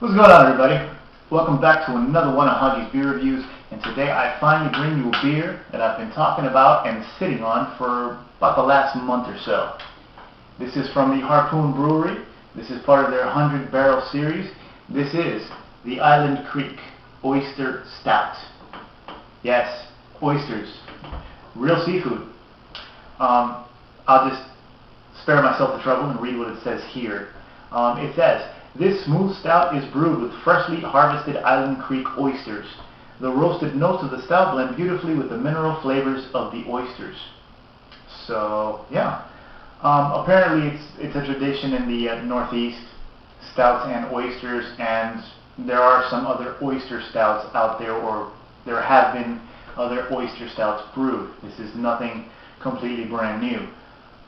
What's going on, everybody? Welcome back to another one of Hoggie's beer reviews, and today I finally bring you a beer that I've been talking about and sitting on for about the last month or so. This is from the Harpoon Brewery. This is part of their 100 barrel series. This is the Island Creek Oyster Stout. Yes, oysters. Real seafood. I'll just spare myself the trouble and read what it says here. It says, "This smooth stout is brewed with freshly harvested Island Creek oysters. The roasted notes of the stout blend beautifully with the mineral flavors of the oysters." So, yeah. Apparently it's a tradition in the Northeast, stouts and oysters, and there are some other oyster stouts out there, or there have been other oyster stouts brewed. This is nothing completely brand new.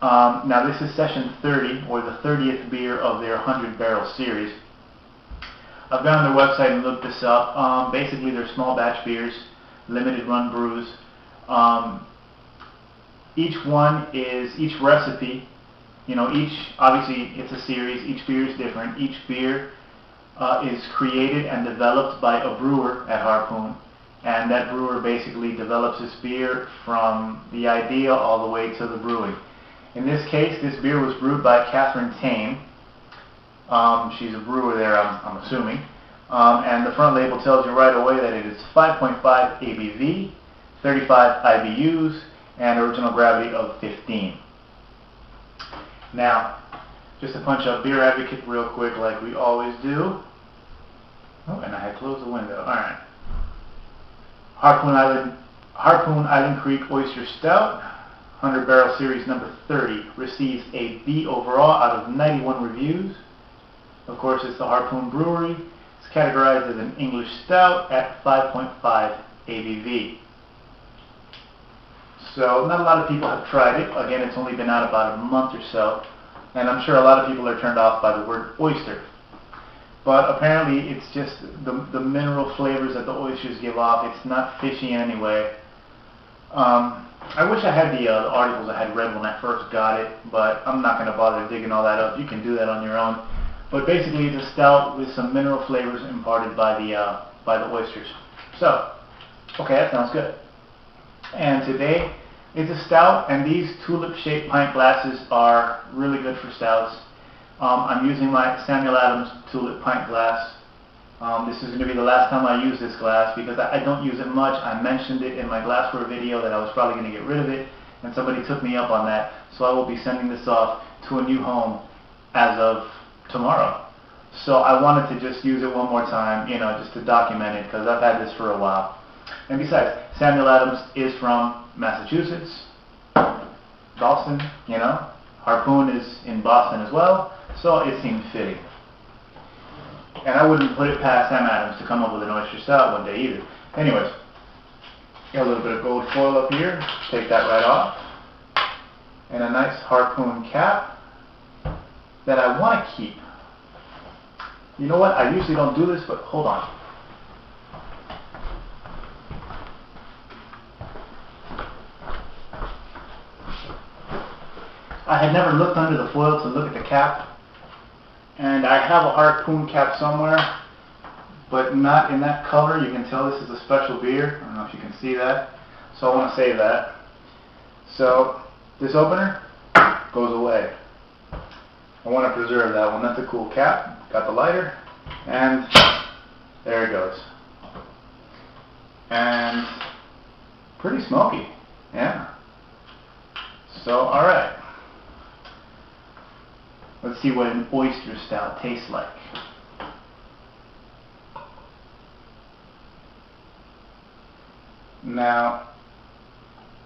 Now this is session 30, or the 30th beer of their 100 barrel series. I've gone on their website and looked this up. Basically they're small batch beers, limited run brews. Each recipe, obviously it's a series, each beer is different. Each beer is created and developed by a brewer at Harpoon. And that brewer basically develops this beer from the idea all the way to the brewing. In this case, this beer was brewed by Catherine Tame. She's a brewer there, I'm assuming. And the front label tells you right away that it is 5.5 ABV, 35 IBUs, and original gravity of 15. Now, just to punch up Beer Advocate real quick like we always do. Oh, and I had closed the window. Alright. Harpoon Island Creek Oyster Stout, 100 barrel series number 30, receives a B overall out of 91 reviews. Of course, it's the Harpoon Brewery. It's categorized as an English stout at 5.5 ABV. So not a lot of people have tried it. Again, it's only been out about a month or so, and I'm sure a lot of people are turned off by the word oyster. But apparently it's just the mineral flavors that the oysters give off. It's not fishy in any way. I wish I had the articles I had read when I first got it, but I'm not going to bother digging all that up. You can do that on your own. But basically it's a stout with some mineral flavors imparted by the oysters. So, okay, that sounds good. And today it's a stout, and these tulip-shaped pint glasses are really good for stouts. I'm using my Samuel Adams tulip pint glass. This is going to be the last time I use this glass because I don't use it much. I mentioned it in my glassware video that I was probably going to get rid of it, and somebody took me up on that. So I will be sending this off to a new home as of tomorrow. So I wanted to just use it one more time, just to document it, because I've had this for a while. And besides, Samuel Adams is from Massachusetts, Boston, Harpoon is in Boston as well, so it seemed fitting. And I wouldn't put it past Sam Adams to come up with an oyster stout one day either. Anyways, got a little bit of gold foil up here. Take that right off. And a nice Harpoon cap that I want to keep. You know what? I usually don't do this, but hold on. I had never looked under the foil to look at the cap. And I have a Harpoon cap somewhere, but not in that color. You can tell this is a special beer. I don't know if you can see that. So I want to save that. So this opener goes away. I want to preserve that one. That's a cool cap. Got the lighter, and there it goes. And pretty smoky. Yeah. So, alright. Let's see what an oyster stout tastes like. Now,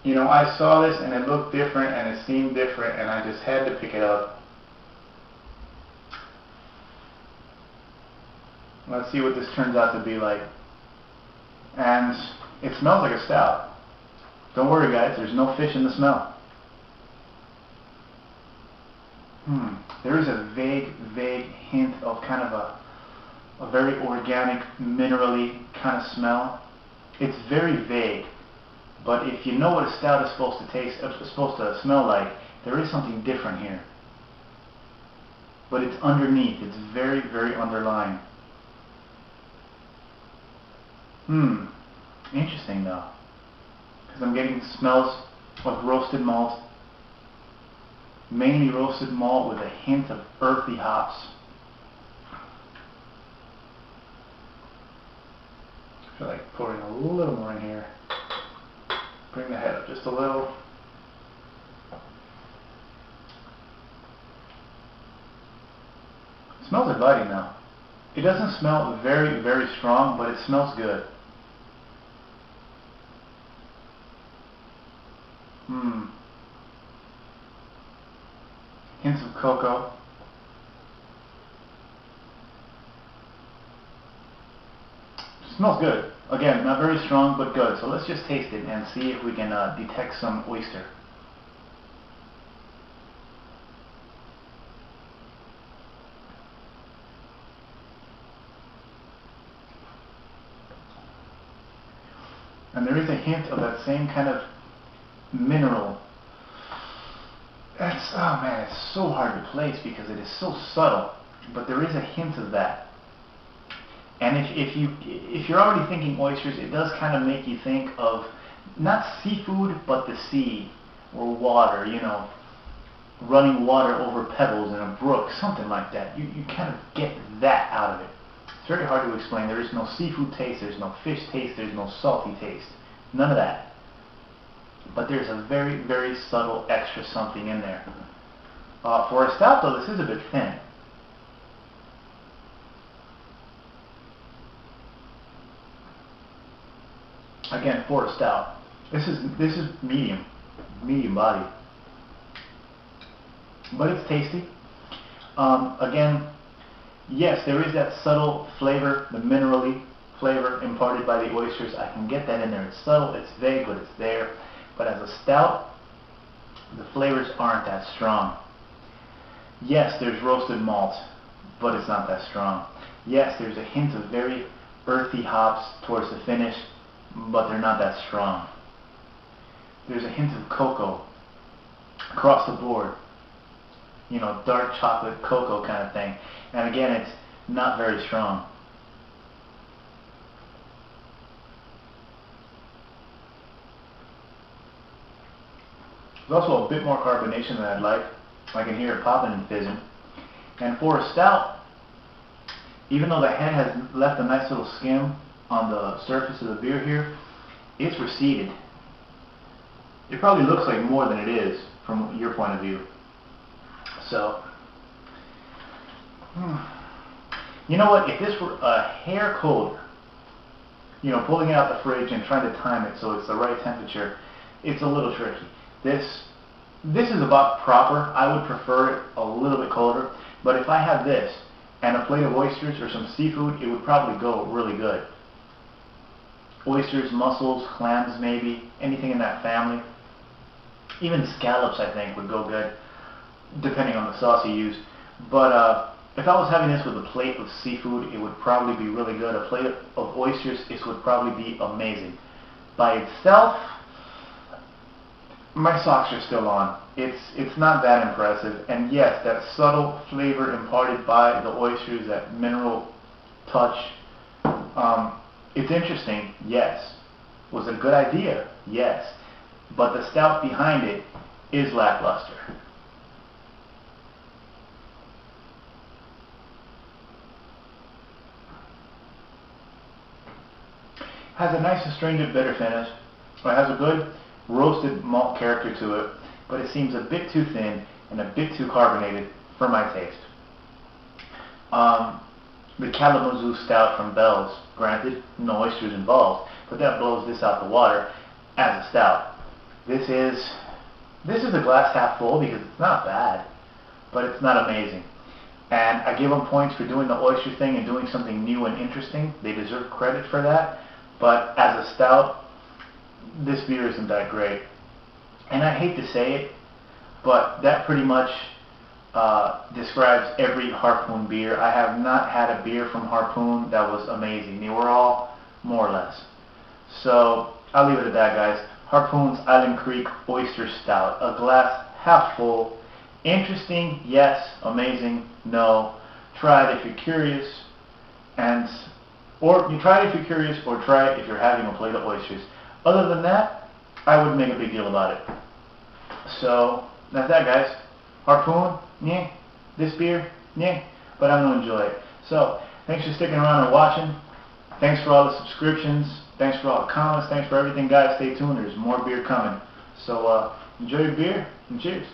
I saw this and it looked different and it seemed different, and I just had to pick it up. Let's see what this turns out to be like. And it smells like a stout. Don't worry, guys, there's no fish in the smell. There is a vague hint of kind of a very organic, minerally kind of smell. It's very vague, but if you know what a stout is supposed to smell like, there is something different here. But it's underneath. It's very, very underlying. Interesting though, because I'm getting smells of roasted malt, mainly roasted malt with a hint of earthy hops. I feel like pouring a little more in here. Bring the head up just a little. It smells inviting now. It doesn't smell very, very strong, but it smells good. Hints of cocoa. Smells good. Again, not very strong, but good. So let's just taste it and see if we can detect some oyster. And there is a hint of that same kind of mineral. Oh man, it's so hard to place because it is so subtle, but there is a hint of that. And if you're already thinking oysters, it does kind of make you think of not seafood, but the sea or water, you know, running water over pebbles in a brook, something like that. You kind of get that out of it. It's very hard to explain. There is no seafood taste, there's no fish taste, there's no salty taste. None of that. But there's a very, very subtle extra something in there. For a stout though, this is a bit thin. Again, for a stout, this is medium body, but it's tasty. Again, yes, there is that subtle flavor, the minerally flavor imparted by the oysters. I can get that in there. It's subtle, it's vague, but it's there. But as a stout, the flavors aren't that strong. Yes, there's roasted malt, but it's not that strong. Yes, there's a hint of very earthy hops towards the finish, but they're not that strong. There's a hint of cocoa across the board. You know, dark chocolate cocoa kind of thing. And again, it's not very strong. There's also a bit more carbonation than I'd like. I can hear it popping and fizzing. And for a stout, even though the head has left a nice little skim on the surface of the beer here, it's receded. It probably looks like more than it is from your point of view. So, you know what, if this were a hair colder, you know, pulling it out the fridge and trying to time it so it's the right temperature, it's a little tricky. This is about proper. I would prefer it a little bit colder, but if I had this and a plate of oysters or some seafood, it would probably go really good. Oysters, mussels, clams maybe, anything in that family. Even scallops I think would go good, depending on the sauce you use. But if I was having this with a plate of seafood, it would probably be really good. A plate of oysters, this would probably be amazing. By itself, my socks are still on. It's not that impressive. And yes, that subtle flavor imparted by the oysters, that mineral touch, it's interesting, yes. Was it a good idea? Yes. But the stout behind it is lackluster. Has a nice astringent bitter finish. It has a good roasted malt character to it, but it seems a bit too thin and a bit too carbonated for my taste. The Kalamazoo Stout from Bell's, granted, no oysters involved, but that blows this out the water as a stout. This is a glass half full because it's not bad, but it's not amazing. And I give them points for doing the oyster thing and doing something new and interesting. They deserve credit for that. But as a stout, this beer isn't that great. And I hate to say it, but that pretty much describes every Harpoon beer. I have not had a beer from Harpoon that was amazing. They were all more or less. So I'll leave it at that, guys. Harpoon's Island Creek Oyster Stout. A glass half full. Interesting, yes. Amazing, no. Try it if you're curious. And Or you try it if you're curious, or try it if you're having a plate of oysters. Other than that, I wouldn't make a big deal about it. So, that's that, guys. Harpoon, yeah. This beer, yeah. But I'm going to enjoy it. So, thanks for sticking around and watching. Thanks for all the subscriptions. Thanks for all the comments. Thanks for everything, guys. Stay tuned. There's more beer coming. So, enjoy your beer, and cheers.